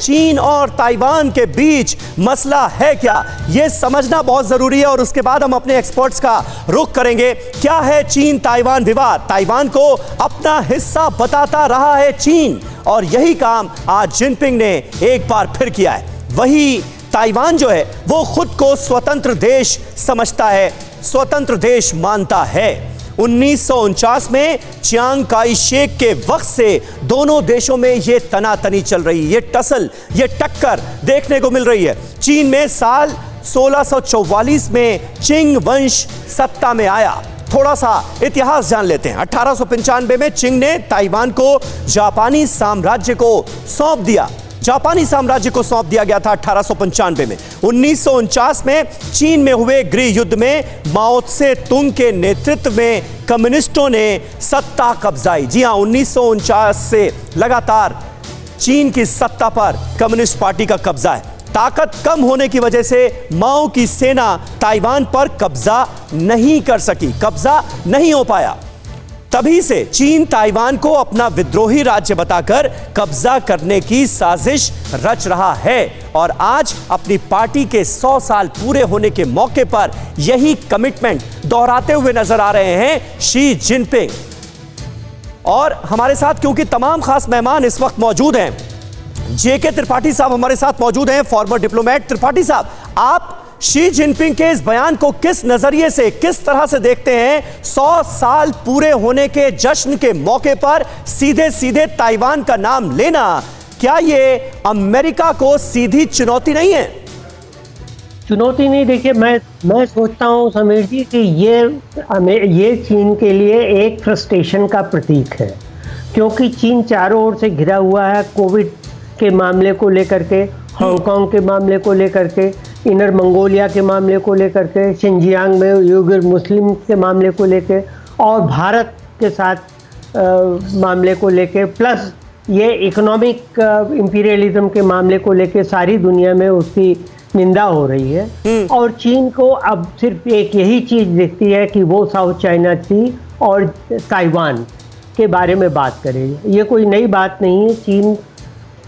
चीन और ताइवान के बीच मसला है क्या, यह समझना बहुत जरूरी है। और उसके बाद हम अपने एक्सपर्ट्स का रुख करेंगे। क्या है चीन ताइवान विवाद? ताइवान को अपना हिस्सा बताता रहा है चीन, और यही काम आज जिनपिंग ने एक बार फिर किया है। वही ताइवान जो है वो खुद को स्वतंत्र देश समझता है, स्वतंत्र देश मानता है। 1949 में चियांग काई शेक के वक्त से दोनों देशों में यह तनातनी चल रही है, ये टसल, ये टक्कर देखने को मिल रही है। चीन में साल 1644 में चिंग वंश सत्ता में आया। थोड़ा सा इतिहास जान लेते हैं। 1895 में चिंग ने ताइवान को जापानी साम्राज्य को सौंप दिया। जापानी साम्राज्य को सौंप दिया गया था 1895 में। 1949 में चीन में हुए गृह युद्ध में माओ त्से तुंग के नेतृत्व में कम्युनिस्टों ने सत्ता कब्जाई। जी हां, 1949 से लगातार चीन की सत्ता पर कम्युनिस्ट पार्टी का कब्जा है। ताकत कम होने की वजह से माओ की सेना ताइवान पर कब्जा नहीं कर सकी, कब्जा नहीं हो पाया। तभी से चीन ताइवान को अपना विद्रोही राज्य बताकर कब्जा करने की साजिश रच रहा है। और आज अपनी पार्टी के 100 साल पूरे होने के मौके पर यही कमिटमेंट दोहराते हुए नजर आ रहे हैं शी जिनपिंग। और हमारे साथ क्योंकि तमाम खास मेहमान इस वक्त मौजूद हैं, जेके त्रिपाठी साहब हमारे साथ मौजूद हैं, फॉर्मर डिप्लोमेट। त्रिपाठी साहब, आप शी जिनपिंग के इस बयान को किस नजरिए से, किस तरह से देखते हैं? 100 साल पूरे होने के जश्न के मौके पर सीधे सीधे ताइवान का नाम लेना, क्या ये अमेरिका को सीधी चुनौती नहीं है? चुनौती नहीं, देखिए मैं सोचता हूं समीर जी कि ये चीन के लिए एक फ्रस्ट्रेशन का प्रतीक है, क्योंकि चीन चारों ओर से घिरा हुआ है। कोविड के मामले को लेकर के, हांगकांग के मामले को लेकर के, इनर मंगोलिया के मामले को लेकर के, शिनजियांग में उइगर मुस्लिम के मामले को लेकर, और भारत के साथ मामले को लेकर, प्लस ये इकोनॉमिक इंपीरियलिज्म के मामले को लेकर सारी दुनिया में उसकी निंदा हो रही है। और चीन को अब सिर्फ एक यही चीज़ दिखती है कि वो साउथ चाइना सी और ताइवान के बारे में बात करेगा। ये कोई नई बात नहीं है, चीन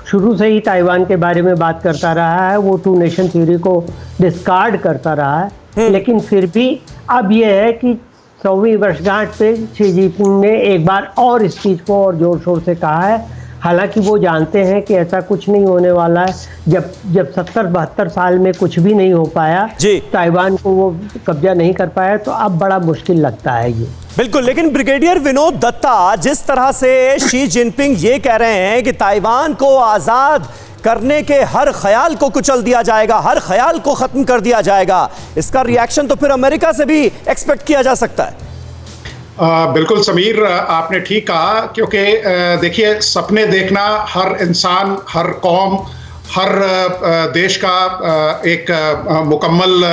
शुरू से ही ताइवान के बारे में बात करता रहा है, वो 2 नेशन थ्योरी को डिस्कार्ड करता रहा है। लेकिन फिर भी अब ये है कि 100वीं वर्षगांठ पे शी जिनपिंग ने एक बार और इस चीज़ को और जोर शोर से कहा है। हालांकि वो जानते हैं कि ऐसा कुछ नहीं होने वाला है। जब 70-72 साल में कुछ भी नहीं हो पाया, ताइवान को वो कब्जा नहीं कर पाया, तो अब बड़ा मुश्किल लगता है ये। बिल्कुल, लेकिन ब्रिगेडियर विनोद दत्ता, जिस तरह से शी जिनपिंग ये कह रहे हैं कि ताइवान को आजाद करने के हर ख्याल को कुचल दिया जाएगा, हर ख्याल को खत्म कर दिया जाएगा, इसका रिएक्शन तो फिर अमेरिका से भी एक्सपेक्ट किया जा सकता है। बिल्कुल समीर, आपने ठीक कहा, क्योंकि देखिए, सपने देखना हर इंसान, हर कौम, हर देश का एक मुकम्मल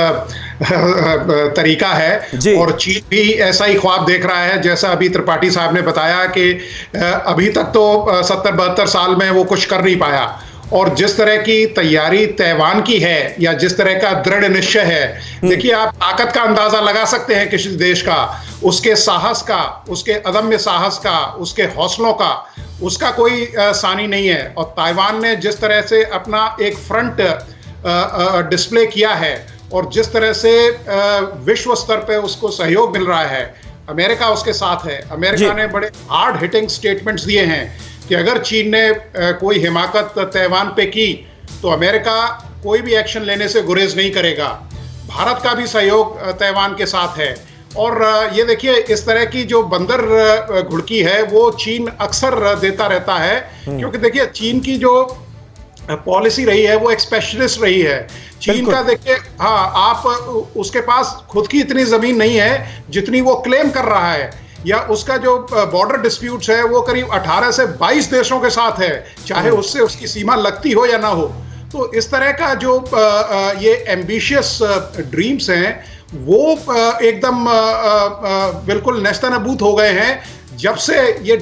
तरीका है। और चीन भी ऐसा ही ख्वाब देख रहा है, जैसा अभी त्रिपाठी साहब ने बताया कि अभी तक तो 70-72 साल में वो कुछ कर नहीं पाया। और जिस तरह की तैयारी ताइवान की है, या जिस तरह का दृढ़ निश्चय है, देखिए, आप ताकत का अंदाजा लगा सकते हैं किसी देश का, उसके साहस का, उसके अदम्य साहस का, उसके हौसलों का, उसका कोई सानी नहीं है। और ताइवान ने जिस तरह से अपना एक फ्रंट डिस्प्ले किया है, और जिस तरह से विश्व स्तर पे उसको सहयोग मिल रहा है, अमेरिका उसके साथ है। अमेरिका ने बड़े हार्ड हिटिंग स्टेटमेंट्स दिए हैं कि अगर चीन ने कोई हिमाकत ताइवान पे की, तो अमेरिका कोई भी एक्शन लेने से गुरेज नहीं करेगा। भारत का भी सहयोग ताइवान के साथ है। और ये देखिए, इस तरह की जो बंदर घुड़की है वो चीन अक्सर देता रहता है, क्योंकि देखिए, चीन की जो पॉलिसी रही है वो एक स्पेशलिस्ट रही है। चीन का देखिए, हाँ, आप उसके पास खुद की इतनी जमीन नहीं है जितनी वो क्लेम कर रहा है, या उसका जो बॉर्डर डिस्प्यूट्स है वो करीब 18 से 22 देशों के साथ है, चाहे उससे उसकी सीमा लगती हो या ना हो। तो इस तरह का जो ये एम्बिशियस ड्रीम्स हैं, वो एकदम बिल्कुल नेस्तनाबूत हो गए हैं जब से ये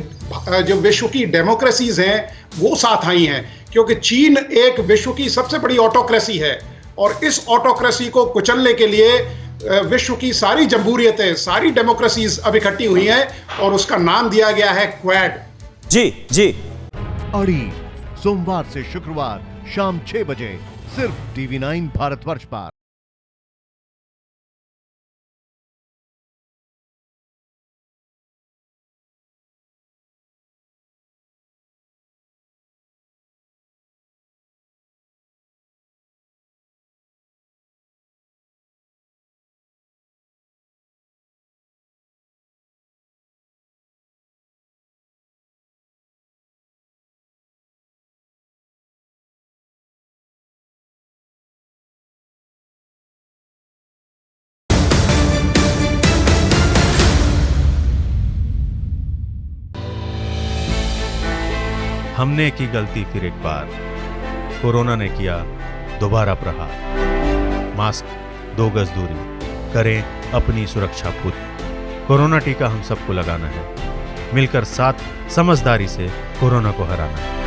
जो विश्व की डेमोक्रेसीज हैं वो साथ आई हैं। क्योंकि चीन एक विश्व की सबसे बड़ी ऑटोक्रेसी है, और इस ऑटोक्रेसी को कुचलने के लिए विश्व की सारी जमहूरियतें, सारी डेमोक्रेसीज अब इकट्ठी हुई हैं, और उसका नाम दिया गया है क्वाड। जी जी। अड़ी सोमवार से शुक्रवार शाम 6 बजे सिर्फ TV9 भारतवर्ष पर। हमने की गलती फिर एक बार, कोरोना ने किया दोबारा प्रहार। मास्क, 2 गज दूरी, करें अपनी सुरक्षा खुद। कोरोना टीका हम सबको लगाना है, मिलकर साथ समझदारी से कोरोना को हराना है।